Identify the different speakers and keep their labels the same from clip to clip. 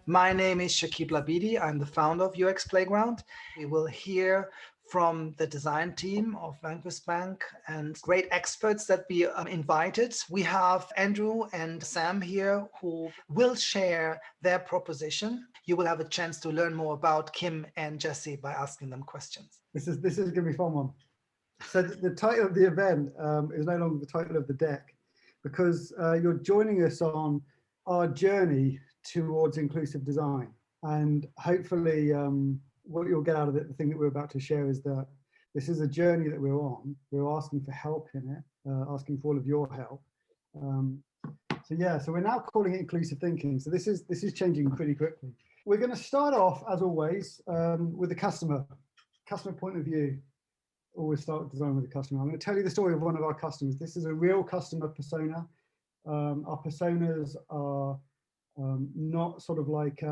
Speaker 1: My name is Chakib Labidi. I'm the founder of UX Playground. We will hear from the design team of Vanquis Bank and great experts that we invited. We have Andrew and Sam here who will share their proposition. You will have a chance to learn more about Kim and Jesse by asking them questions.
Speaker 2: This is going to be a fun one. So the title of the event is no longer the title of the deck, because you're joining us on our journey towards inclusive design. And hopefully what you'll get out of it, the thing that we're about to share, is that this is a journey that we're on. We're asking for help in it, asking for all of your help. So we're now calling it inclusive thinking. So this is changing pretty quickly. We're going to start off, as always, with the customer point of view. Always start with design with the customer. I'm going to tell you the story of one of our customers. This is a real customer persona. Our personas are not sort of like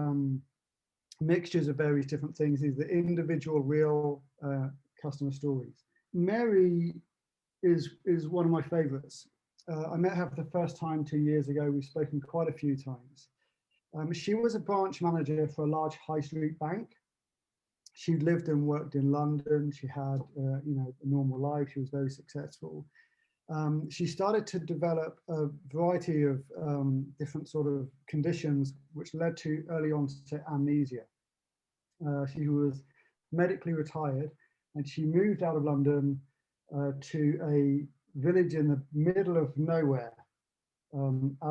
Speaker 2: mixtures of various different things. These are individual, real customer stories. Mary is one of my favorites. I met her for the first time 2 years ago. We've spoken quite a few times. She was a branch manager for a large high street bank. She lived and worked in London. She had a normal life. She was very successful. She started to develop a variety of different sort of conditions, which led to early onset amnesia. She was medically retired, and she moved out of London to a village in the middle of nowhere,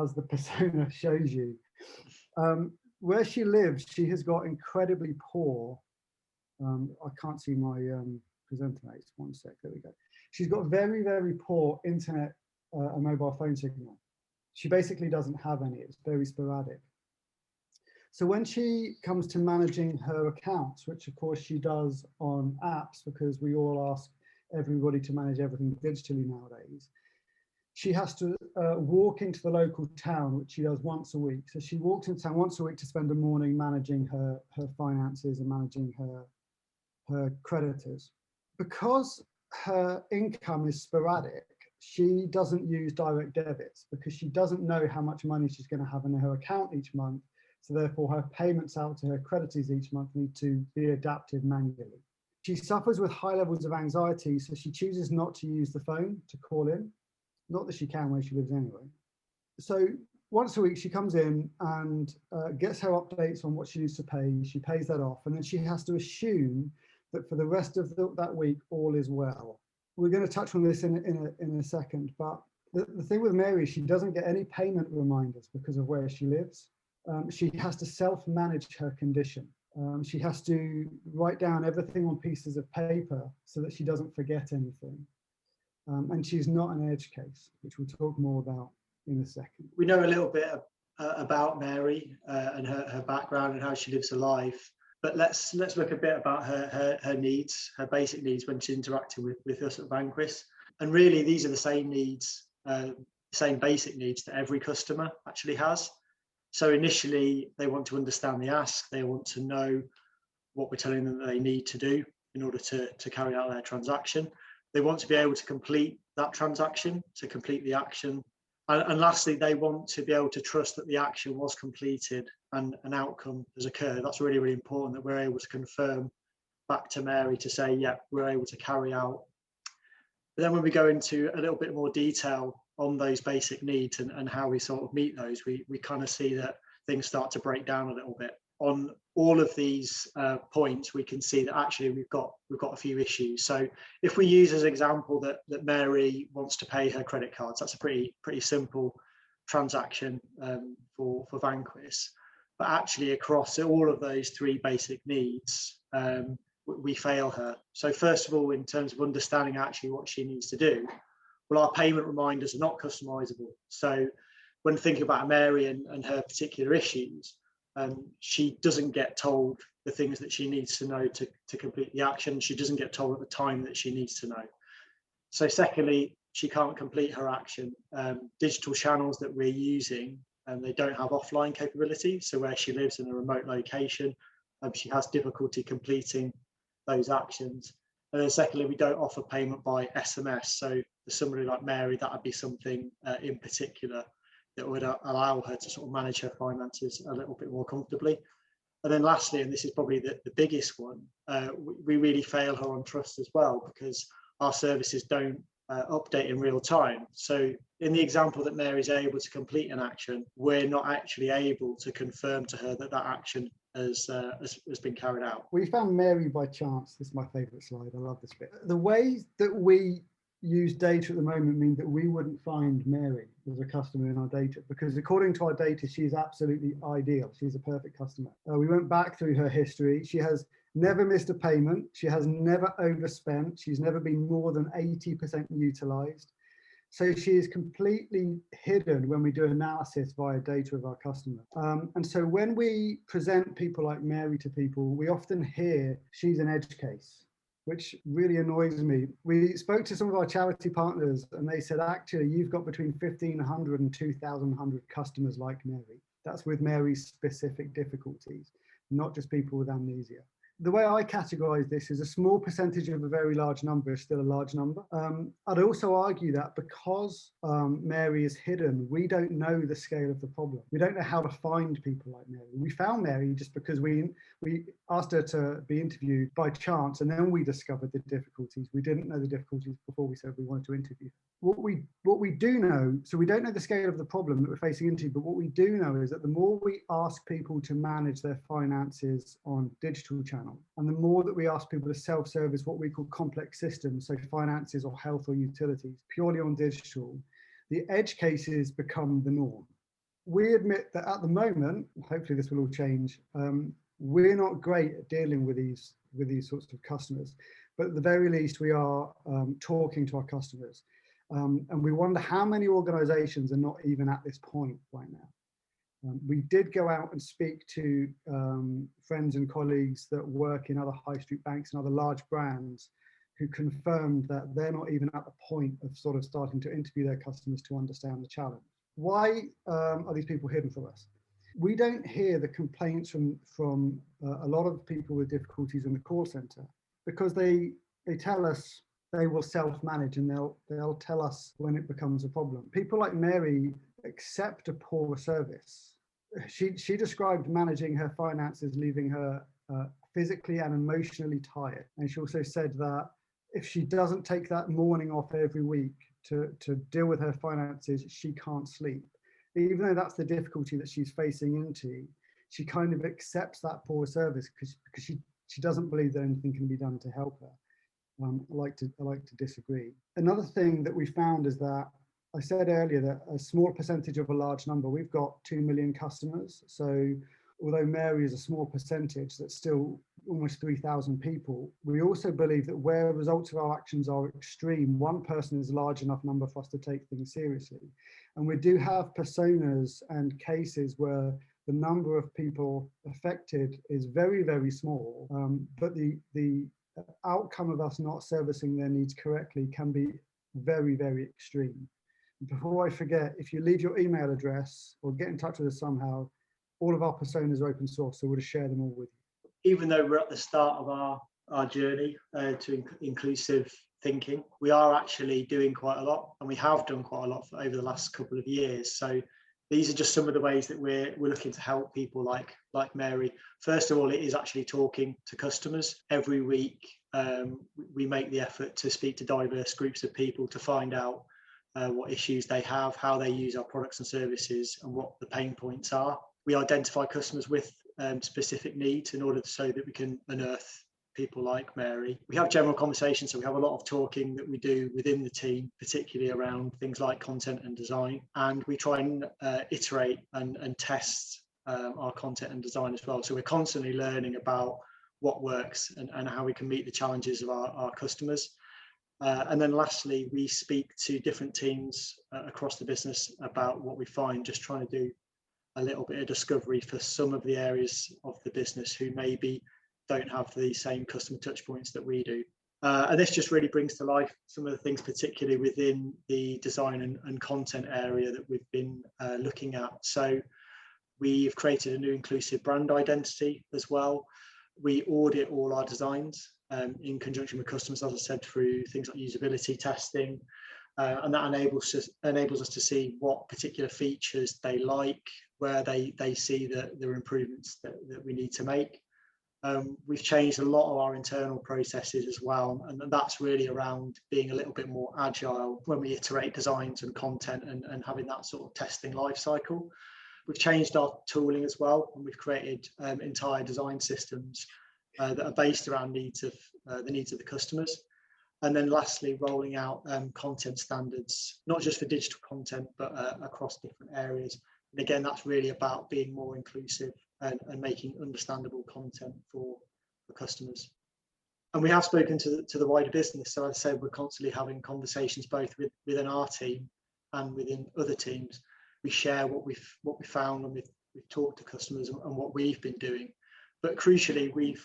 Speaker 2: as the persona shows you. Where she lives, she has got incredibly poor. I can't see my presenter mates. 1 sec. There we go. She's got very, very poor internet and mobile phone signal. She basically doesn't have any. It's very sporadic. So when she comes to managing her accounts, which of course she does on apps, because we all ask everybody to manage everything digitally nowadays, she has to walk into the local town, which she does once a week. So she walks into town once a week to spend a morning managing her finances and managing her creditors. Because her income is sporadic, she doesn't use direct debits because she doesn't know how much money she's going to have in her account each month. So therefore her payments out to her creditors each month need to be adapted manually. She suffers with high levels of anxiety, so she chooses not to use the phone to call in. Not that she can where she lives anyway. So once a week she comes in and gets her updates on what she needs to pay. She pays that off, and then she has to assume that for the rest of that week, all is well. We're going to touch on this in a second, but the thing with Mary, she doesn't get any payment reminders because of where she lives. She has to self-manage her condition. She has to write down everything on pieces of paper so that she doesn't forget anything. And she's not an edge case, which we'll talk more about in a second.
Speaker 3: We know a little bit about Mary and her background and how she lives her life. But let's look a bit about her needs, her basic needs when she's interacting with us at Vanquis. And really, these are the same needs, same basic needs that every customer actually has. So initially, they want to understand the ask. They want to know what we're telling them that they need to do in order to carry out their transaction. They want to be able to complete that transaction, to complete the action. And lastly, they want to be able to trust that the action was completed and an outcome has occurred. That's really, really important that we're able to confirm back to Mary to say, yeah, we're able to carry out. But then when we go into a little bit more detail on those basic needs and how we sort of meet those, we kind of see that things start to break down a little bit. On all of these points, we can see that actually we've got a few issues. So if we use as an example that Mary wants to pay her credit cards, that's a pretty simple transaction for Vanquis. But actually across all of those three basic needs, we fail her. So first of all, in terms of understanding actually what she needs to do, well, our payment reminders are not customizable. So when thinking about Mary and her particular issues, she doesn't get told the things that she needs to know to complete the action. She doesn't get told at the time that she needs to know. So secondly, she can't complete her action. Digital channels that we're using, they don't have offline capability. So where she lives in a remote location, she has difficulty completing those actions. And then secondly, we don't offer payment by SMS. So for somebody like Mary, that would be something in particular that would allow her to sort of manage her finances a little bit more comfortably. And then lastly, and this is probably the biggest one, we really fail her on trust as well, because our services don't update in real time. So in the example that Mary's able to complete an action, we're not actually able to confirm to her that that action has been carried out.
Speaker 2: We found Mary by chance. This is my favourite slide. I love this bit. The ways that we use data at the moment mean that we wouldn't find Mary as a customer in our data, because according to our data, she's absolutely ideal. She's a perfect customer. We went back through her history. She has never missed a payment. She has never overspent. She's never been more than 80% utilised. So she is completely hidden when we do analysis via data of our customer. And so when we present people like Mary to people, we often hear she's an edge case, which really annoys me. We spoke to some of our charity partners and they said, actually, you've got between 1,500 and 2,100 customers like Mary. That's with Mary's specific difficulties, not just people with amnesia. The way I categorize this is a small percentage of a very large number is still a large number. I'd also argue that because Mary is hidden, we don't know the scale of the problem. We don't know how to find people like Mary. We found Mary just because we asked her to be interviewed by chance, and then we discovered the difficulties. We didn't know the difficulties before we said we wanted to interview her. What we do know, so we don't know the scale of the problem that we're facing into, but what we do know is that the more we ask people to manage their finances on digital channels, and the more that we ask people to self-service what we call complex systems, so finances or health or utilities, purely on digital, the edge cases become the norm. We admit that at the moment, hopefully this will all change, we're not great at dealing with these sorts of customers, but at the very least we are talking to our customers. And we wonder how many organizations are not even at this point right now. We did go out and speak to friends and colleagues that work in other high street banks and other large brands who confirmed that they're not even at the point of sort of starting to interview their customers to understand the challenge. Why are these people hidden from us? We don't hear the complaints from a lot of people with difficulties in the call center, because they tell us they will self-manage and they'll tell us when it becomes a problem. People like Mary accept a poor service. She described managing her finances leaving her physically and emotionally tired. And she also said that if she doesn't take that morning off every week to deal with her finances, she can't sleep. Even though that's the difficulty that she's facing into, she kind of accepts that poor service because she doesn't believe that anything can be done to help her. I like to disagree. Another thing that we found is that I said earlier that a small percentage of a large number, we've got 2 million customers. So although Mary is a small percentage, that's still almost 3,000 people. We also believe that where results of our actions are extreme, one person is a large enough number for us to take things seriously. And we do have personas and cases where the number of people affected is very, very small, but the outcome of us not servicing their needs correctly can be very, very extreme. Before I forget, if you leave your email address or get in touch with us somehow, all of our personas are open source, so we'll just share them all with you.
Speaker 3: Even though we're at the start of our journey to inclusive thinking, we are actually doing quite a lot, and we have done quite a lot over the last couple of years. So these are just some of the ways that we're looking to help people like Mary. First of all, it is actually talking to customers. Every week, we make the effort to speak to diverse groups of people to find out what issues they have, how they use our products and services, and what the pain points are. We identify customers with specific needs in order so that we can unearth people like Mary. We have general conversations, so we have a lot of talking that we do within the team, particularly around things like content and design. And we try and iterate and test our content and design as well. So we're constantly learning about what works and how we can meet the challenges of our customers. And then lastly, we speak to different teams across the business about what we find, just trying to do a little bit of discovery for some of the areas of the business who maybe don't have the same customer touch points that we do. And this just really brings to life some of the things, particularly within the design and content area that we've been looking at. So we've created a new inclusive brand identity as well. We audit all our designs in conjunction with customers, as I said, through things like usability testing. and that enables us to see what particular features they like, where they see that there are improvements that we need to make. We've changed a lot of our internal processes as well, and that's really around being a little bit more agile when we iterate designs and content, and having that sort of testing life cycle. We've changed our tooling as well, and we've created entire design systems that are based around the needs of the customers. And then lastly, rolling out content standards, not just for digital content, but across different areas. And again, that's really about being more inclusive and making understandable content for customers. And we have spoken to the wider business. So as I said, we're constantly having conversations both within our team and within other teams. We share what we found, and we've talked to customers and what we've been doing. But crucially, we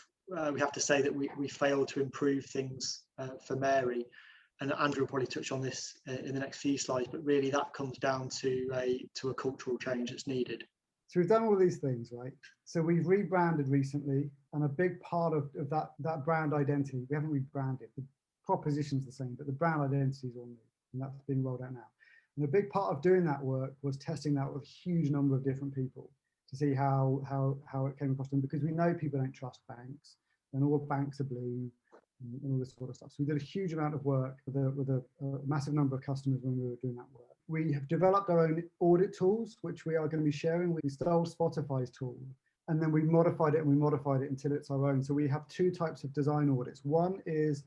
Speaker 3: have to say that we failed to improve things for Mary, and Andrew will probably touch on this in the next few slides, but really that comes down to a cultural change that's needed.
Speaker 2: So we've done all these things, right? So we've rebranded recently, and a big part of that brand identity, we haven't rebranded, the proposition's the same, but the brand identity is all new, and that's being rolled out now. And a big part of doing that work was testing that with a huge number of different people to see how it came across them, because we know people don't trust banks, and all banks are blue, and all this sort of stuff. So we did a huge amount of work with a massive number of customers when we were doing that work. We have developed our own audit tools, which we are going to be sharing. We stole Spotify's tool, and then we modified it until it's our own. So we have two types of design audits. One is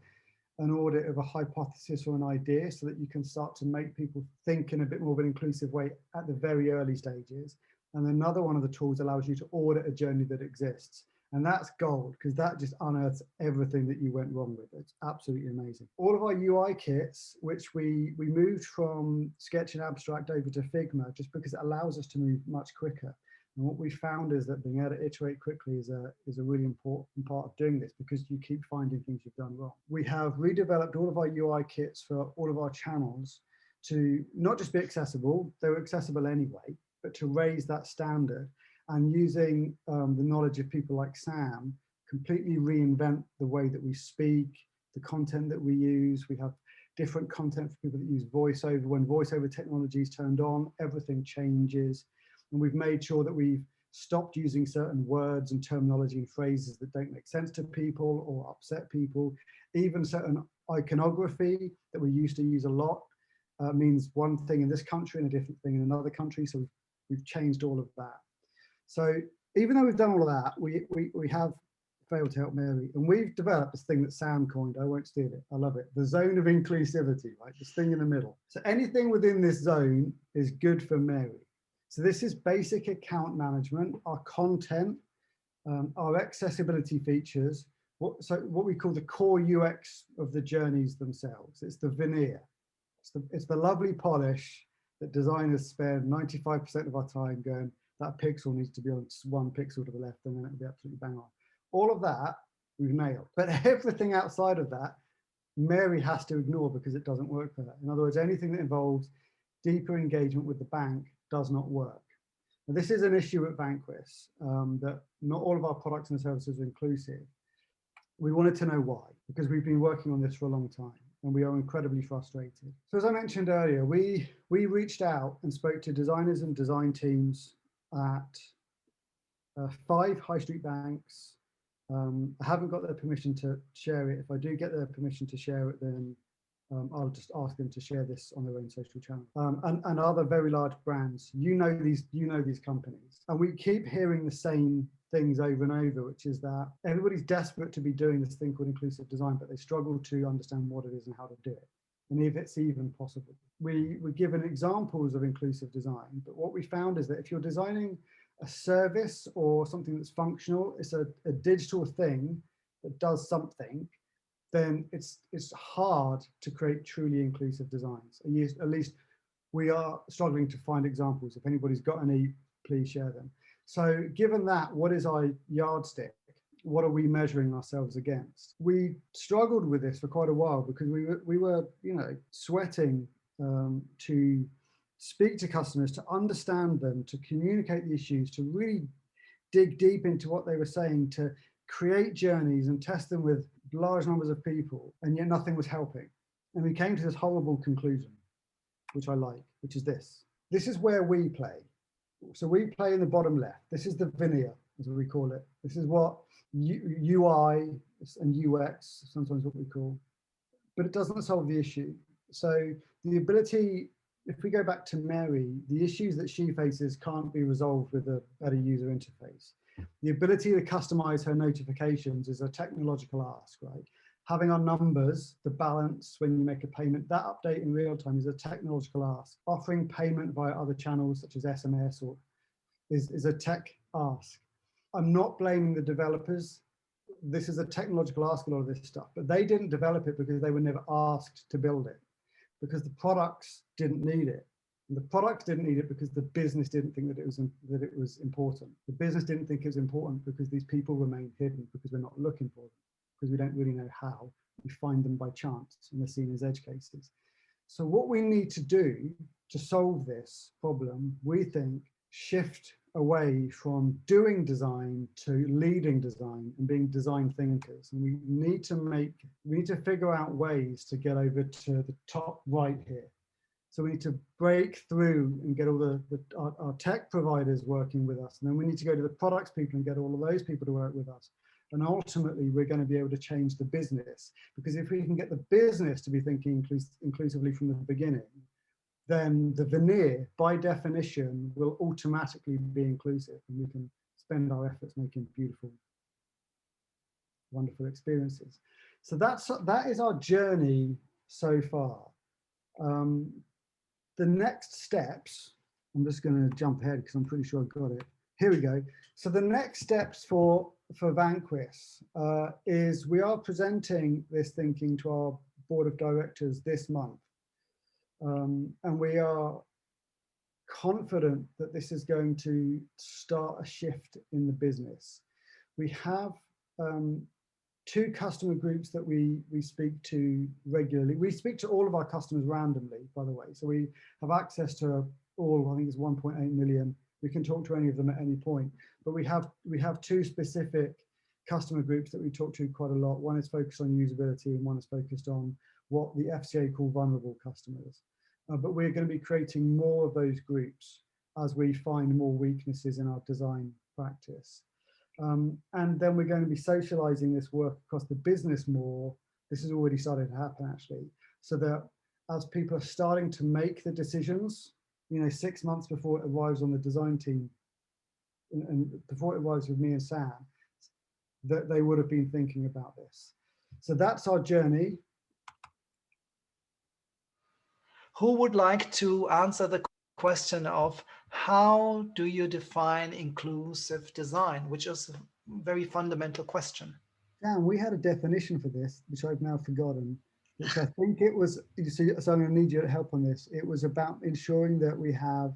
Speaker 2: an audit of a hypothesis or an idea, so that you can start to make people think in a bit more of an inclusive way at the very early stages. And another one of the tools allows you to audit a journey that exists. And that's gold, because that just unearths everything that you went wrong with. It's absolutely amazing. All of our UI kits, which we moved from Sketch and Abstract over to Figma, just because it allows us to move much quicker. And what we found is that being able to iterate quickly is a really important part of doing this, because you keep finding things you've done wrong. We have redeveloped all of our UI kits for all of our channels to not just be accessible, they were accessible anyway, but to raise that standard. And using the knowledge of people like Sam, completely reinvent the way that we speak, the content that we use. We have different content for people that use voiceover. When voiceover technology is turned on, everything changes. And we've made sure that we've stopped using certain words and terminology and phrases that don't make sense to people or upset people. Even certain iconography that we used to use a lot means one thing in this country and a different thing in another country. So we've changed all of that. So even though we've done all of that, we have failed to help Mary. And we've developed this thing that Sam coined. I won't steal it. I love it. The zone of inclusivity, right? This thing in the middle. So anything within this zone is good for Mary. So this is basic account management, our content, our accessibility features, what we call the core UX of the journeys themselves. It's the veneer. It's the lovely polish that designers spend 95% of our time going, that pixel needs to be on one pixel to the left, and then it'll be absolutely bang on. All of that we've nailed. But everything outside of that, Mary has to ignore, because it doesn't work for her. In other words, anything that involves deeper engagement with the bank does not work. And this is an issue at Vanquis, that not all of our products and services are inclusive. We wanted to know why, because we've been working on this for a long time, and we are incredibly frustrated. So as I mentioned earlier, we reached out and spoke to designers and design teams at 5 high street banks. I haven't got their permission to share it. If I do get their permission to share it, then I'll just ask them to share this on their own social channel. And other very large brands. You know these companies, and we keep hearing the same things over and over, which is that everybody's desperate to be doing this thing called inclusive design, but they struggle to understand what it is and how to do it, and if it's even possible. We're given examples of inclusive design, but what we found is that if you're designing a service or something that's functional, it's a digital thing that does something, then it's hard to create truly inclusive designs. At least we are struggling to find examples. If anybody's got any, please share them. So given that, what is our yardstick? What are we measuring ourselves against? We struggled with this for quite a while, because we were sweating to speak to customers, to understand them, to communicate the issues, to really dig deep into what they were saying, to create journeys and test them with large numbers of people, and yet nothing was helping. And we came to this horrible conclusion. which I like, which is this. This is where we play. So we play in the bottom left. This is the veneer, as we call it. This is what UI and UX, sometimes what we call, but it doesn't solve the issue. So the ability, if we go back to Mary, the issues that she faces can't be resolved with a better user interface. The ability to customize her notifications is a technological ask, right? Having our numbers, the balance when you make a payment, that update in real time is a technological ask. Offering payment via other channels such as SMS or is a tech ask. I'm not blaming the developers. This is a technological ask, a lot of this stuff, but they didn't develop it because they were never asked to build it, because the products didn't need it. And the products didn't need it because the business didn't think that it was important. The business didn't think it was important because these people remain hidden, because we're not looking for them, because we don't really know how. We find them by chance and they're seen as edge cases. So what we need to do to solve this problem, we think, shift away from doing design to leading design and being design thinkers. And we need to figure out ways to get over to the top right here. So we need to break through and get all our tech providers working with us. And then we need to go to the products people and get all of those people to work with us. And ultimately, we're going to be able to change the business. Because if we can get the business to be thinking inclusively from the beginning, then the veneer, by definition, will automatically be inclusive. And we can spend our efforts making beautiful, wonderful experiences. So that is our journey so far. The next steps, I'm just going to jump ahead because I'm pretty sure I got it. Here we go. So the next steps for Vanquis is we are presenting this thinking to our board of directors this month. And we are confident that this is going to start a shift in the business. We have two customer groups that we speak to regularly. We speak to all of our customers randomly, by the way. So we have access to all, I think it's 1.8 million. We can talk to any of them at any point, but we have two specific customer groups that we talk to quite a lot. One is focused on usability and one is focused on what the FCA call vulnerable customers. But we're going to be creating more of those groups as we find more weaknesses in our design practice. And then we're going to be socializing this work across the business more. This has already started to happen, actually, so that as people are starting to make the decisions, 6 months before it arrives on the design team and before it arrives with me and Sam, that they would have been thinking about this. So that's our journey.
Speaker 1: Who would like to answer the question of how do you define inclusive design, which is a very fundamental question?
Speaker 2: Sam, we had a definition for this, which I've now forgotten, which I think it was, so I'm going to need your help on this. It was about ensuring that we have...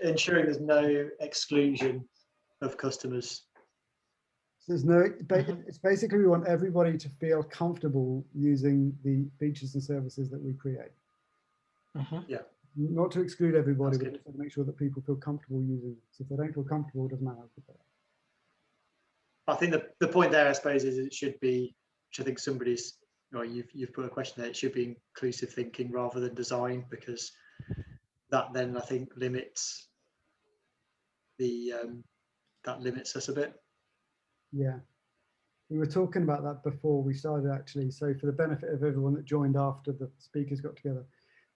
Speaker 3: Ensuring there's no exclusion of customers.
Speaker 2: There's no, it's basically we want everybody to feel comfortable using the features and services that we create.
Speaker 3: Yeah.
Speaker 2: Not to exclude everybody, but to make sure that people feel comfortable using it. So if they don't feel comfortable, it doesn't matter.
Speaker 3: I think the point there, I suppose, is it should be, which I think somebody's, or you've put a question there, it should be inclusive thinking rather than design, because that then I think limits that limits us a bit.
Speaker 2: Yeah. We were talking about that before we started, actually. So for the benefit of everyone that joined after the speakers got together,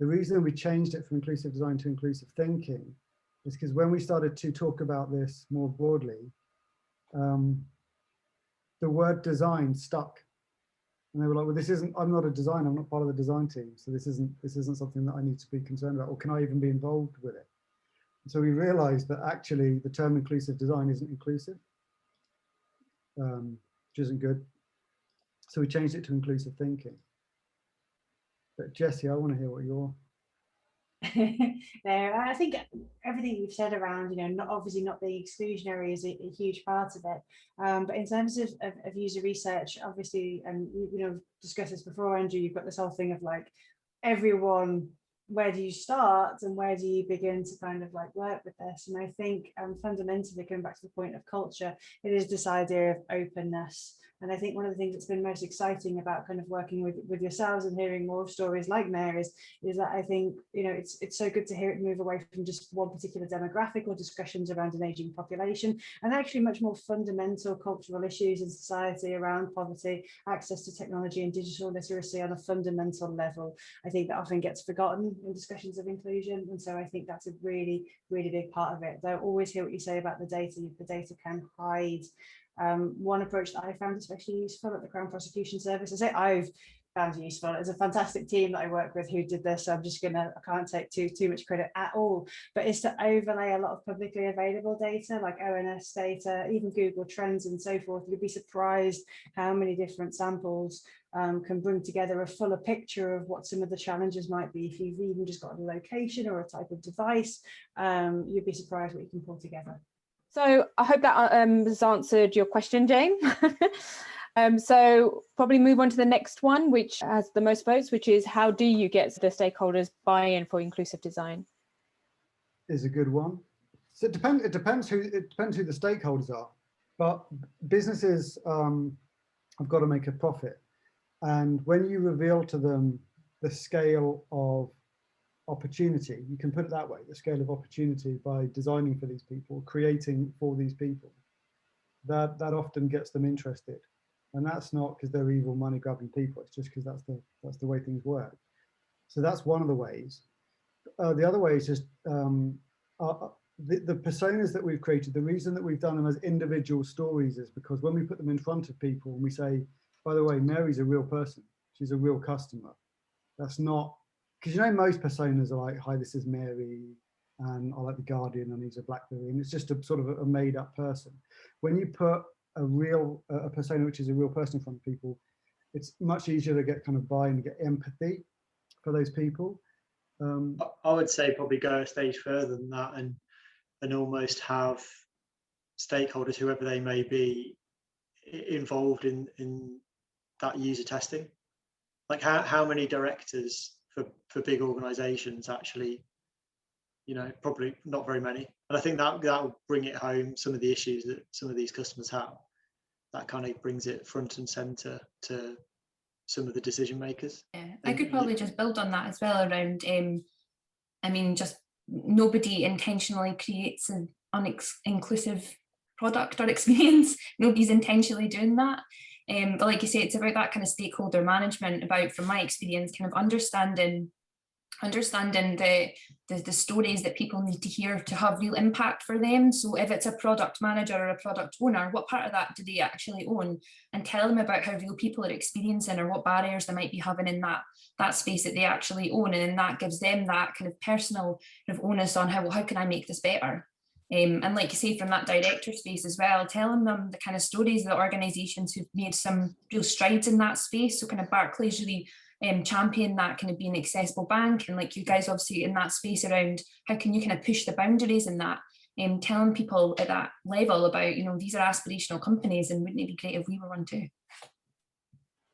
Speaker 2: the reason we changed it from inclusive design to inclusive thinking is because when we started to talk about this more broadly, the word design stuck. And they were like, well, this isn't, I'm not a designer, I'm not part of the design team. So this isn't something that I need to be concerned about, or can I even be involved with it? And so we realized that actually the term inclusive design isn't inclusive, which isn't good. So we changed it to inclusive thinking. But Jessie, I want to hear what you're...
Speaker 4: No, I think everything you've said around, obviously not being exclusionary is a huge part of it. But in terms of user research, obviously, and discussed this before, Andrew, you've got this whole thing of like everyone, where do you start and where do you begin to kind of like work with this? And I think fundamentally, going back to the point of culture, it is this idea of openness And I think one of the things that's been most exciting about kind of working with yourselves and hearing more stories like Mary's is that I think, you know, it's so good to hear it move away from just one particular demographic or discussions around an aging population, and actually much more fundamental cultural issues in society around poverty, access to technology and digital literacy on a fundamental level. I think that often gets forgotten in discussions of inclusion. And so I think that's a really, really big part of it. Though I always hear what you say about the data can hide. One approach that I found especially useful at the Crown Prosecution Service, I say I've found useful. It's a fantastic team that I work with who did this. So I can't take too much credit at all, but it's to overlay a lot of publicly available data like ONS data, even Google Trends and so forth. You'd be surprised how many different samples can bring together a fuller picture of what some of the challenges might be. If you've even just got a location or a type of device, you'd be surprised what you can pull together.
Speaker 5: So I hope that has answered your question, Jane. So probably move on to the next one, which has the most votes, which is how do you get the stakeholders buy-in for inclusive design?
Speaker 2: Is a good one. So it depends who the stakeholders are, but businesses have got to make a profit, and when you reveal to them the scale of opportunity, you can put it that way, the scale of opportunity by designing for these people, creating for these people, that often gets them interested. And that's not because they're evil money grabbing people, it's just because that's the way things work. So that's one of the ways. The other way is just the personas that we've created. The reason that we've done them as individual stories is because when we put them in front of people and we say, by the way, Mary's a real person, she's a real customer. That's not, because you know most personas are like, hi, this is Mary, and I like the Guardian, and he's a BlackBerry, and it's just a sort of a made up person. When you put a persona which is a real person in front of people, it's much easier to get kind of buy-in and get empathy for those people.
Speaker 3: I would say probably go a stage further than that and almost have stakeholders, whoever they may be, involved in that user testing. Like how many directors for big organizations actually, you know, probably not very many. And I think that will bring it home, some of the issues that some of these customers have. That kind of brings it front and center to some of the decision makers.
Speaker 6: Yeah, I could probably just build on that as well around, I mean, just nobody intentionally creates an inclusive product or experience. Nobody's intentionally doing that. But like you say, it's about that kind of stakeholder management, about, from my experience, kind of understanding the stories that people need to hear to have real impact for them. So if it's a product manager or a product owner, what part of that do they actually own? And tell them about how real people are experiencing or what barriers they might be having in that space that they actually own. And then that gives them that kind of personal kind of onus on how can I make this better? And like you say, from that director space as well, telling them the kind of stories of the organisations who've made some real strides in that space. So kind of Barclays really champion that kind of being an accessible bank, and like you guys obviously in that space around how can you kind of push the boundaries in that, telling people at that level about, you know, these are aspirational companies and wouldn't it be great if we were one too.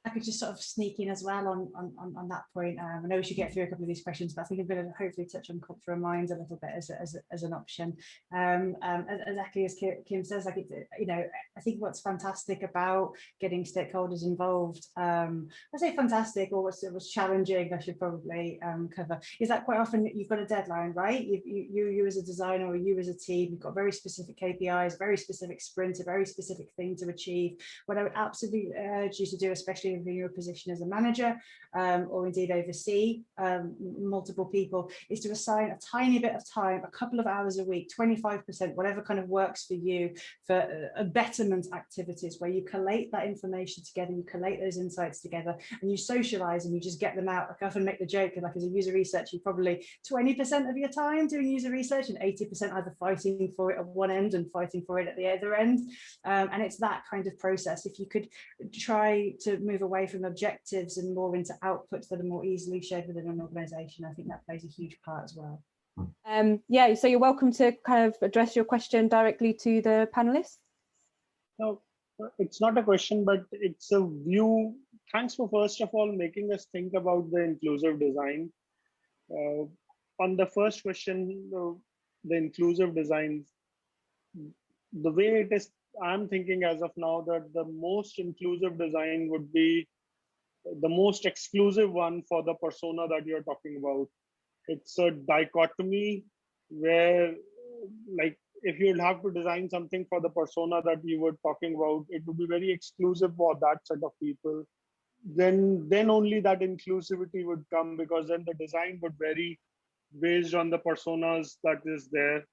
Speaker 4: I could just sort of sneak in as well on that point. I know we should get through a couple of these questions, but I think I'm going to hopefully touch on cultural minds a little bit as an option. Exactly as Kim says, like, you know, I think what's fantastic about getting stakeholders involved, I say fantastic, or what's challenging, I should probably cover, is that quite often you've got a deadline, right? You as a designer or you as a team, you've got very specific KPIs, very specific sprint, a very specific thing to achieve. What I would absolutely urge you to do, especially in your position as a manager, or indeed oversee multiple people, is to assign a tiny bit of time, a couple of hours a week, 25%, whatever kind of works for you, for betterment activities where you collate that information together, you collate those insights together, and you socialize and you just get them out. Like I often make the joke, like as a user researcher, you probably 20% of your time doing user research and 80% either fighting for it at one end and fighting for it at the other end. And it's that kind of process. If you could try to move away from objectives and more into outputs that are more easily shared within an organization, I think that plays a huge part as well.
Speaker 5: Yeah, so you're welcome to kind of address your question directly to the panelists.
Speaker 7: No, it's not a question, but it's a view. Thanks for first of all making us think about the inclusive design. On the first question, the inclusive design, the way it is I'm thinking as of now that the most inclusive design would be the most exclusive one for the persona that you're talking about. It's a dichotomy where, like, if you'll have to design something for the persona that you were talking about, it would be very exclusive for that set of people. Then only that inclusivity would come, because then the design would vary based on the personas that is there.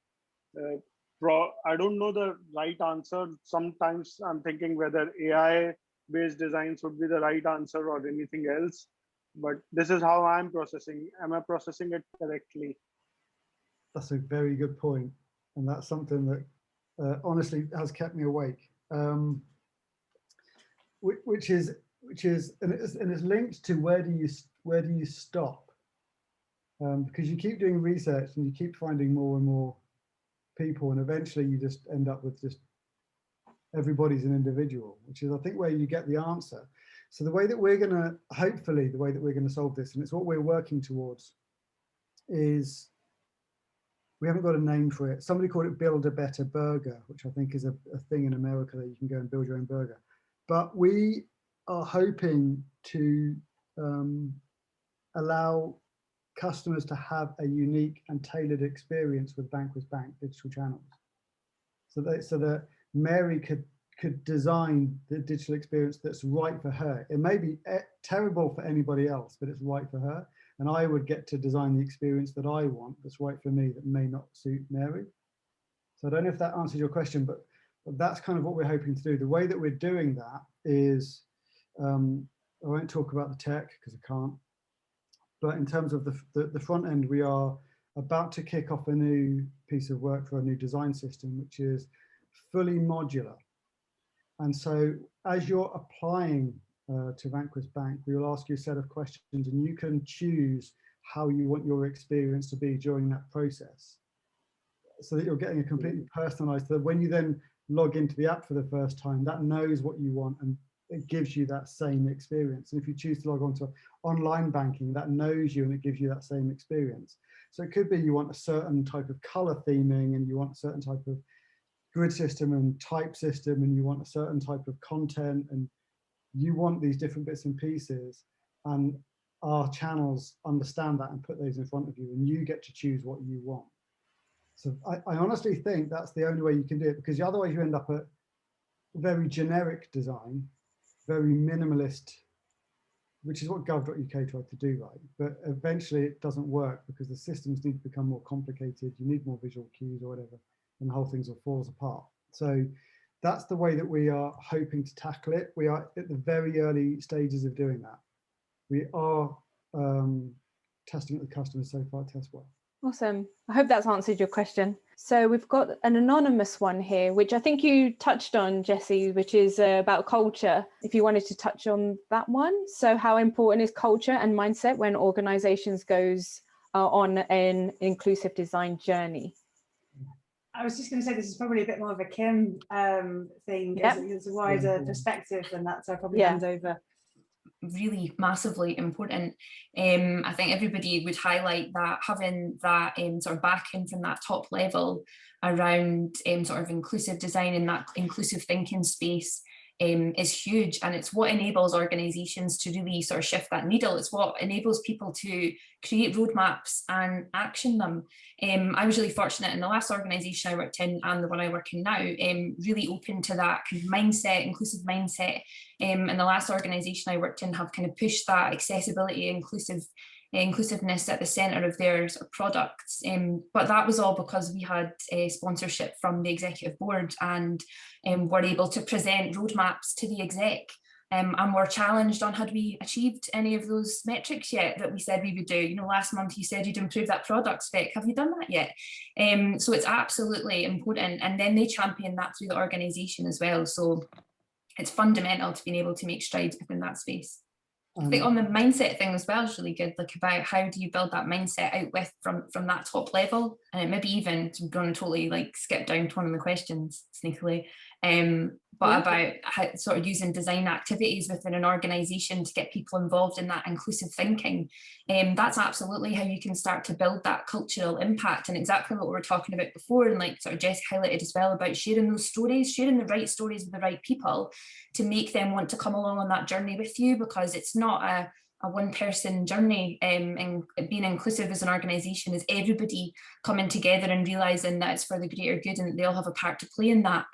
Speaker 7: I don't know the right answer. Sometimes I'm thinking whether AI based designs would be the right answer or anything else. But this is how I'm processing. Am I processing it correctly?
Speaker 2: That's a very good point, and that's something that honestly has kept me awake. Which is and it's linked to where do you stop? Because you keep doing research and you keep finding more and more people, and eventually you just end up with just everybody's an individual, which is I think where you get the answer. So the way that we're going to, hopefully the way that we're going to solve this, and it's what we're working towards, is we haven't got a name for it. Somebody called it Build a Better Burger, which I think is a thing in America that you can go and build your own burger. But we are hoping to allow customers to have a unique and tailored experience with Vanquis Bank digital channels. So that Mary could design the digital experience that's right for her. It may be terrible for anybody else, but it's right for her. And I would get to design the experience that I want, that's right for me, that may not suit Mary. So I don't know if that answers your question, but that's kind of what we're hoping to do. The way that we're doing that is, I won't talk about the tech because I can't, but in terms of the front end, we are about to kick off a new piece of work for a new design system, which is fully modular. And so as you're applying to Vanquis Bank, we will ask you a set of questions and you can choose how you want your experience to be during that process, so that you're getting a completely personalized, so that when you then log into the app for the first time, that knows what you want and it gives you that same experience. And if you choose to log on to online banking, that knows you and it gives you that same experience. So it could be you want a certain type of color theming and you want a certain type of grid system and type system, and you want a certain type of content, and you want these different bits and pieces, and our channels understand that and put those in front of you, and you get to choose what you want. So I honestly think that's the only way you can do it, because otherwise you end up at very generic design, very minimalist, which is what gov.uk tried to do, right? But eventually it doesn't work because the systems need to become more complicated. You need more visual cues or whatever, and the whole thing sort of falls apart. So that's the way that we are hoping to tackle it. We are at the very early stages of doing that. We are testing it with customers so far, it tests well.
Speaker 5: Awesome. I hope that's answered your question. So we've got an anonymous one here, which I think you touched on, Jessie, which is about culture, if you wanted to touch on that one. So how important is culture and mindset when organizations goes on an inclusive design journey?
Speaker 4: I was just going to say, this is probably a bit more of a Kim thing.
Speaker 5: Yep.
Speaker 4: It's a wider perspective than that, so I'll probably hand over.
Speaker 6: Really massively important. I think everybody would highlight that having that sort of backing from that top level around sort of inclusive design and that inclusive thinking space is huge, and it's what enables organizations to really sort of shift that needle. It's what enables people to create roadmaps and action them. I was really fortunate in the last organization I worked in and the one I work in now, really open to that kind of mindset, inclusive mindset. And the last organization I worked in have kind of pushed that accessibility, inclusiveness at the center of their sort of products. But that was all because we had sponsorship from the executive board and were able to present roadmaps to the exec. And were challenged on, had we achieved any of those metrics yet that we said we would do? You know, last month you said you'd improve that product spec. Have you done that yet? So it's absolutely important. And then they champion that through the organization as well. So it's fundamental to being able to make strides within that space. I think on the mindset thing as well is really good, like about how do you build that mindset out with from that top level, and maybe even, I'm going to totally like skip down to one of the questions sneakily, but about how, sort of using design activities within an organisation to get people involved in that inclusive thinking. That's absolutely how you can start to build that cultural impact, and exactly what we were talking about before, and like sort of Jess highlighted as well, about sharing those stories, sharing the right stories with the right people to make them want to come along on that journey with you, because it's not a one-person journey, and being inclusive as an organisation is everybody coming together and realising that it's for the greater good and that they all have a part to play in that.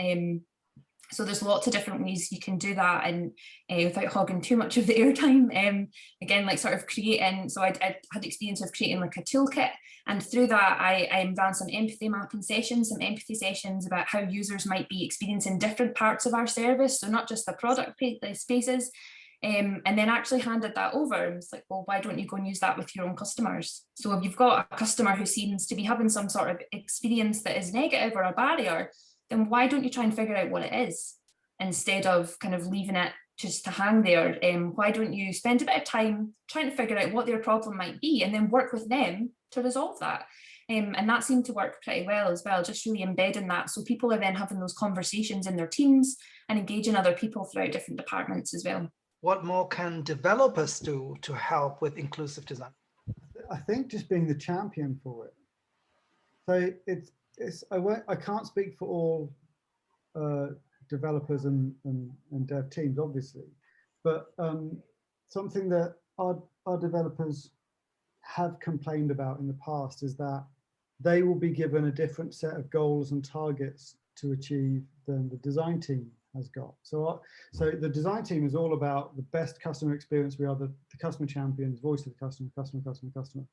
Speaker 6: So there's lots of different ways you can do that, and without hogging too much of the airtime, again, like sort of creating, so I had experience of creating like a toolkit, and through that I ran some empathy mapping sessions, some empathy sessions about how users might be experiencing different parts of our service, so not just the product spaces, and then actually handed that over and was like, well, why don't you go and use that with your own customers? So if you've got a customer who seems to be having some sort of experience that is negative or a barrier, then why don't you try and figure out what it is instead of kind of leaving it just to hang there? Why don't you spend a bit of time trying to figure out what their problem might be and then work with them to resolve that? And that seemed to work pretty well as well, just really embedding that. So people are then having those conversations in their teams and engaging other people throughout different departments as well.
Speaker 1: What more can developers do to help with inclusive design?
Speaker 2: I think just being the champion for it. So I can't speak for all developers and dev teams, obviously, but something that our developers have complained about in the past is that they will be given a different set of goals and targets to achieve than the design team has got. So the design team is all about the best customer experience. We are the customer champions, voice of the customer, customer.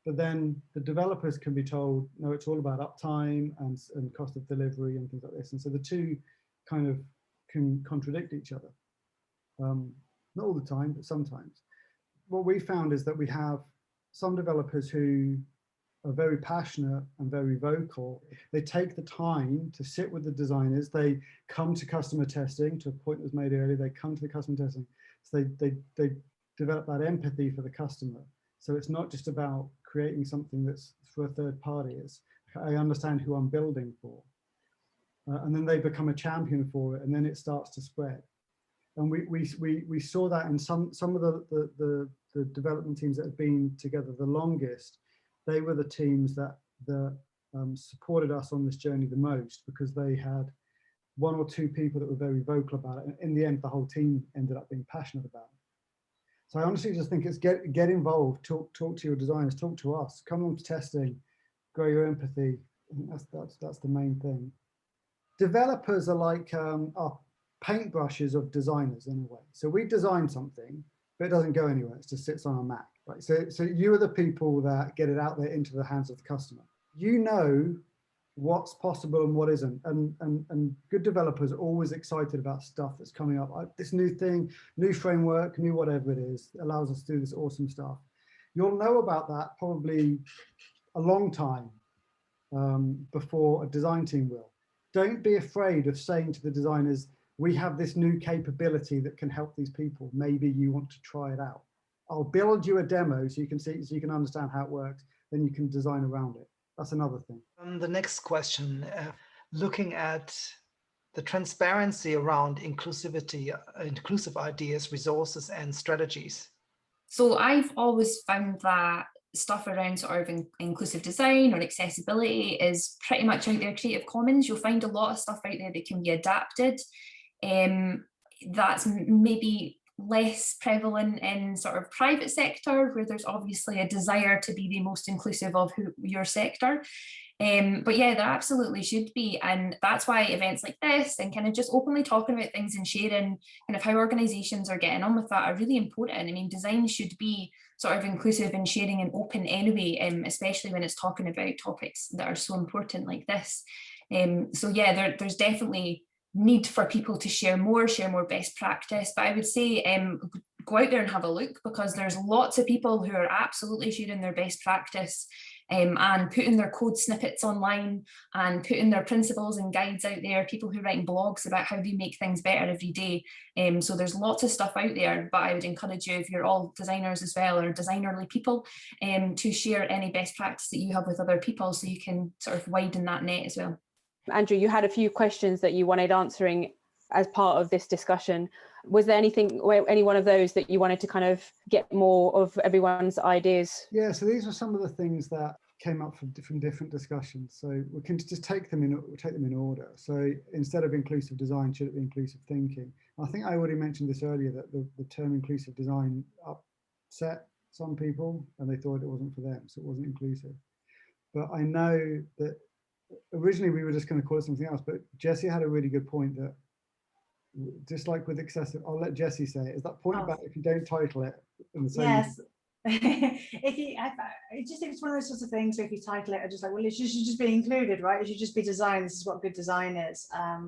Speaker 2: But then the developers can be told, no, it's all about uptime and cost of delivery and things like this. And so the two kind of can contradict each other. Not all the time, but sometimes. What we found is that we have some developers who are very passionate and very vocal. They take the time to sit with the designers. They come to customer testing, to a point that was made earlier. They come to the customer testing. So they develop that empathy for the customer. So it's not just about creating something that's for a third party. It's, I understand who I'm building for. And then they become a champion for it, and then it starts to spread. And we saw that in some of the development teams that have been together the longest. They were the teams that supported us on this journey the most, because they had one or two people that were very vocal about it. And in the end, the whole team ended up being passionate about it. So I honestly just think it's get involved, talk to your designers, talk to us, come on to testing, grow your empathy. I think that's the main thing. Developers are like are paintbrushes of designers in a way. So we design something, but it doesn't go anywhere. It just sits on a Mac, right? So you are the people that get it out there into the hands of the customer. You know what's possible and what isn't. And good developers are always excited about stuff that's coming up. This new thing, new framework, new whatever it is, allows us to do this awesome stuff. You'll know about that probably a long time before a design team will. Don't be afraid of saying to the designers, we have this new capability that can help these people. Maybe you want to try it out. I'll build you a demo so you can see, so you can understand how it works. Then you can design around it. That's another thing.
Speaker 1: The next question, looking at the transparency around inclusivity, inclusive ideas, resources, and strategies.
Speaker 6: So I've always found that stuff around sort of inclusive design or accessibility is pretty much out there, Creative Commons. You'll find a lot of stuff out there that can be adapted. That's maybe less prevalent in sort of private sector, where there's obviously a desire to be the most inclusive of your sector. But yeah, there absolutely should be. And that's why events like this and kind of just openly talking about things and sharing kind of how organizations are getting on with that are really important. I mean, design should be sort of inclusive and sharing and open anyway, especially when it's talking about topics that are so important like this. So yeah, there's definitely need for people to share more best practice. But I would say go out there and have a look, because there's lots of people who are absolutely sharing their best practice and putting their code snippets online and putting their principles and guides out there, people who write blogs about how they make things better every day. So there's lots of stuff out there, but I would encourage you, if you're all designers as well, or designerly people, to share any best practice that you have with other people, so you can sort of widen that net as well.
Speaker 5: Andrew, you had a few questions that you wanted answering as part of this discussion. Was there any one of those that you wanted to kind of get more of everyone's ideas?
Speaker 2: Yeah, so these were some of the things that came up from different discussions. So we can just take them in order. So instead of inclusive design, should it be inclusive thinking? I think I already mentioned this earlier, that the term inclusive design upset some people and they thought it wasn't for them, so it wasn't inclusive. But I know that originally we were just going to call it something else, but Jessie had a really good point that, just like with excessive, I'll let Jessie say it, is that point about if you don't title it in the same.
Speaker 4: Yes. It's one of those sorts of things where if you title it, I just like, well, it should just be included, right? It should just be design. This is what good design is.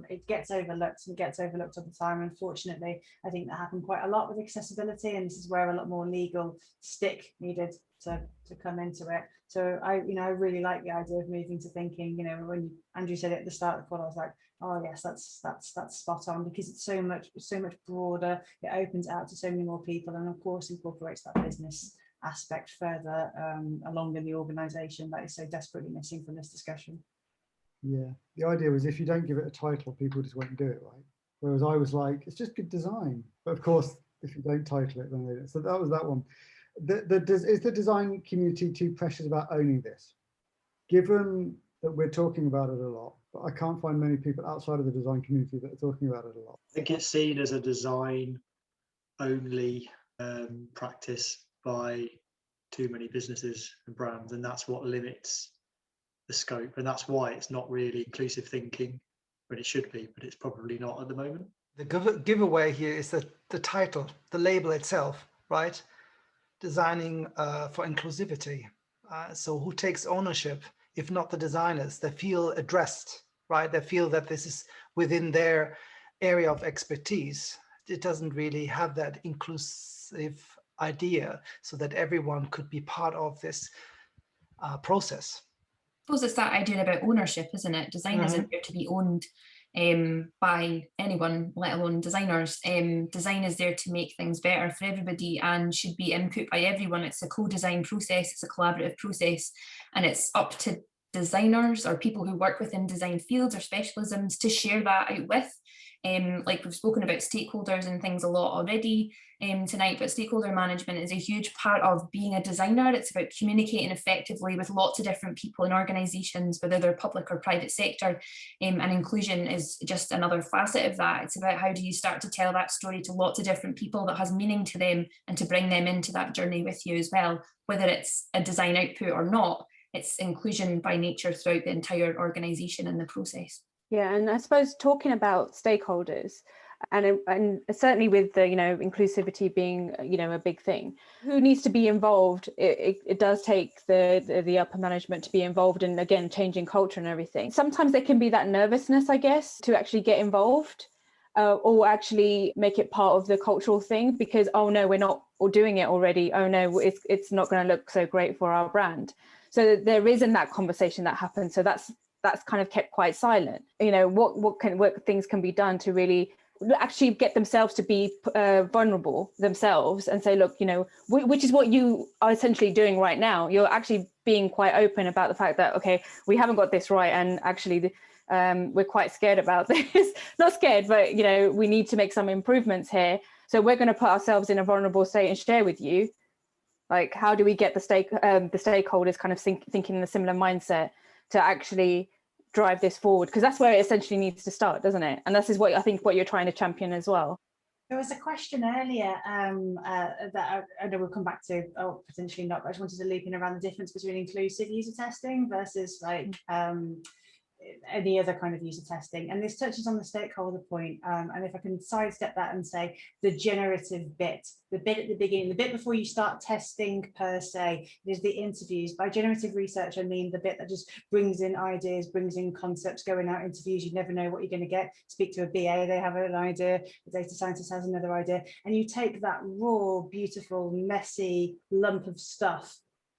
Speaker 4: It gets overlooked all the time. Unfortunately, I think that happened quite a lot with accessibility, and this is where a lot more legal stick needed to come into it. So I really like the idea of moving to thinking. When Andrew said it at the start of the call, I was like, oh yes, that's spot on, because it's so much broader. It opens out to so many more people, and of course incorporates that business aspect further along in the organization that is so desperately missing from this discussion.
Speaker 2: Yeah, the idea was if you don't give it a title, people just won't do it, right? Whereas I was like, it's just good design. But of course, if you don't title it, then they don't. So that was that one. Is the design community too precious about owning this? Given that we're talking about it a lot, but I can't find many people outside of the design community that are talking about it a lot.
Speaker 3: I think it's seen as a design only practice by too many businesses and brands, and that's what limits the scope, and that's why it's not really inclusive thinking when it should be, but it's probably not at the moment.
Speaker 1: The giveaway here is that the title, the label itself, right? Designing for inclusivity. So who takes ownership if not the designers? They feel addressed, right? They feel that this is within their area of expertise. It doesn't really have that inclusive idea so that everyone could be part of this process.
Speaker 6: I suppose it's that idea about ownership, isn't it? Design isn't there to be owned by anyone, let alone designers. Design is there to make things better for everybody and should be input by everyone. It's a co-design process, it's a collaborative process, and it's up to designers or people who work within design fields or specialisms to share that out with. Like we've spoken about stakeholders and things a lot already tonight, but stakeholder management is a huge part of being a designer. It's about communicating effectively with lots of different people in organisations, whether they're public or private sector, and inclusion is just another facet of that. It's about how do you start to tell that story to lots of different people that has meaning to them and to bring them into that journey with you as well, whether it's a design output or not. It's inclusion by nature throughout the entire organisation and the process.
Speaker 5: Yeah, and I suppose talking about stakeholders, and certainly with the inclusivity being a big thing, who needs to be involved? It does take the upper management to be involved in, again, changing culture and everything. Sometimes there can be that nervousness, I guess, to actually get involved or actually make it part of the cultural thing, because oh no, we're not doing it already. Oh no, it's not going to look so great for our brand. So there isn't that conversation that happens. So that's kind of kept quite silent. What things can be done to really actually get themselves to be vulnerable themselves and say, look, which is what you are essentially doing right now. You're actually being quite open about the fact that, okay, we haven't got this right, and actually we're quite scared about this. Not scared, but we need to make some improvements here. So we're going to put ourselves in a vulnerable state and share with you. Like, how do we get the stakeholders kind of thinking in a similar mindset to actually drive this forward? Because that's where it essentially needs to start, doesn't it? And this is what I think what you're trying to champion as well.
Speaker 4: There was a question earlier that I know we'll come back to, or potentially not, but I just wanted to loop in around the difference between inclusive user testing versus like any other kind of user testing. And this touches on the stakeholder point. And if I can sidestep that and say the generative bit, the bit at the beginning, the bit before you start testing per se, is the interviews. By generative research, I mean the bit that just brings in ideas, brings in concepts, going out interviews. You never know what you're going to get. Speak to a BA, they have an idea. The data scientist has another idea. And you take that raw, beautiful, messy lump of stuff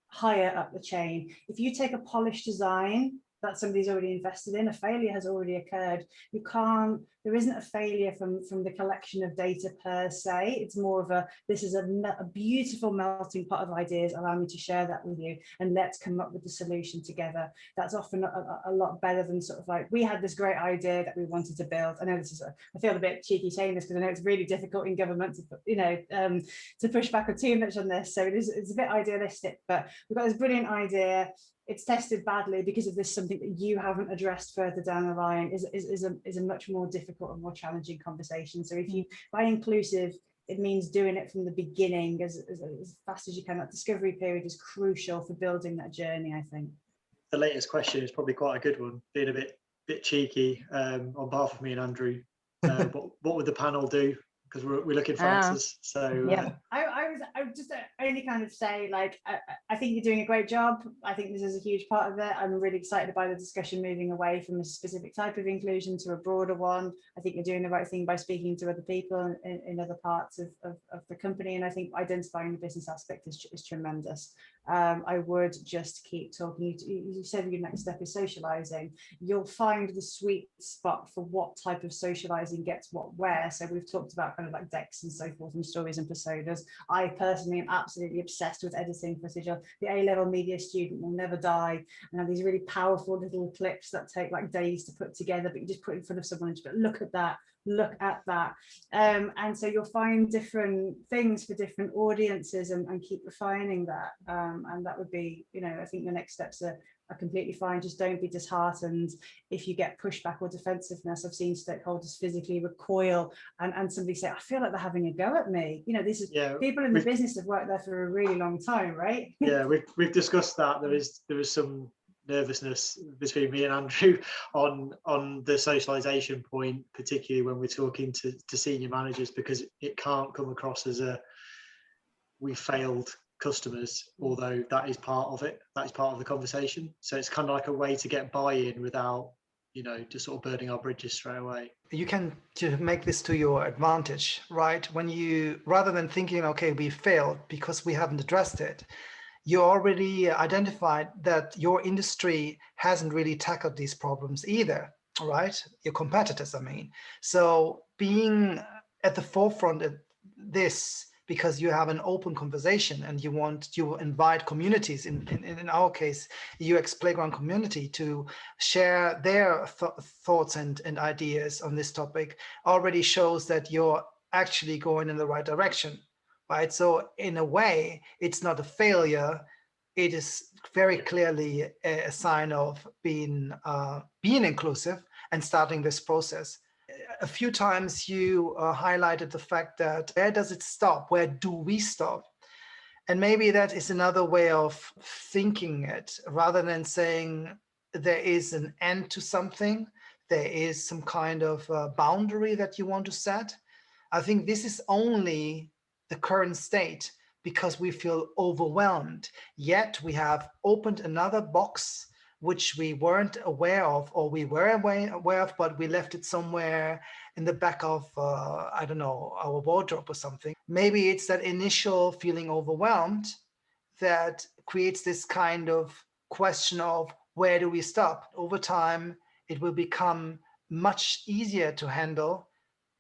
Speaker 4: higher up the chain. If you take a polished design, that somebody's already invested in. A failure has already occurred. There isn't a failure from the collection of data per se. It's more of this is a beautiful melting pot of ideas. Allow me to share that with you, and let's come up with the solution together. That's often a lot better than sort of like, we had this great idea that we wanted to build. I know I feel a bit cheeky saying this because I know it's really difficult in government to push back too much on this. So it's a bit idealistic, but we've got this brilliant idea. It's tested badly because of this. Something that you haven't addressed further down the line is a much more difficult and more challenging conversation. So if you, by inclusive, it means doing it from the beginning as fast as you can. That discovery period is crucial for building that journey, I think.
Speaker 3: The latest question is probably quite a good one, being a bit cheeky on behalf of me and Andrew. What would the panel do? Because we're looking for answers. So
Speaker 5: yeah.
Speaker 4: I would just only kind of say, like, I think you're doing a great job. I think this is a huge part of it. I'm really excited by the discussion moving away from a specific type of inclusion to a broader one. I think you're doing the right thing by speaking to other people in other parts of the company. And I think identifying the business aspect is tremendous. I would just keep talking. You said your next step is socializing. You'll find the sweet spot for what type of socializing gets what where. So we've talked about kind of like decks and so forth and stories and personas. I personally am absolutely obsessed with editing footage. The A-level media student will never die, and have these really powerful little clips that take like days to put together, but you just put in front of someone and just go, look at that. And so you'll find different things for different audiences and keep refining that. And that would be, I think the next steps are completely fine. Just don't be disheartened if you get pushback or defensiveness. I've seen stakeholders physically recoil and somebody say, I feel like they're having a go at me. This is people in the business have worked there for a really long time, right?
Speaker 3: Yeah, we've discussed that. There is some nervousness between me and Andrew on the socialization point, particularly when we're talking to senior managers, because it can't come across as we failed customers, although that is part of it. That is part of the conversation. So it's kind of like a way to get buy-in without just sort of burning our bridges straight away.
Speaker 1: You can to make this to your advantage, right? When you, rather than thinking, okay, we failed because we haven't addressed it, you already identified that your industry hasn't really tackled these problems either, right? Your competitors, I mean. So being at the forefront of this, because you have an open conversation and you invite communities, in our case, UX Playground community, to share their thoughts and ideas on this topic, already shows that you're actually going in the right direction. Right, so in a way, it's not a failure. It is very clearly a sign of being inclusive and starting this process. A few times you highlighted the fact that where does it stop? Where do we stop? And maybe that is another way of thinking it, rather than saying there is an end to something, there is some kind of boundary that you want to set. I think this is only the current state because we feel overwhelmed. Yet we have opened another box which we weren't aware of, or we were aware of, but we left it somewhere in the back of, I don't know, our wardrobe or something. Maybe it's that initial feeling overwhelmed that creates this kind of question of where do we stop? Over time, it will become much easier to handle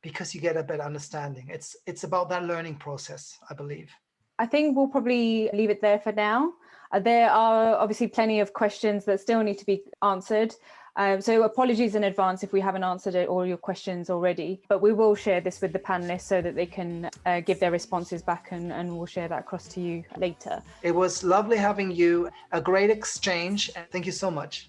Speaker 1: because you get a better understanding. It's about that learning process, I believe.
Speaker 5: I think we'll probably leave it there for now. There are obviously plenty of questions that still need to be answered. So apologies in advance if we haven't answered all your questions already, but we will share this with the panelists so that they can give their responses back, and we'll share that across to you later.
Speaker 1: It was lovely having you, a great exchange, and thank you so much.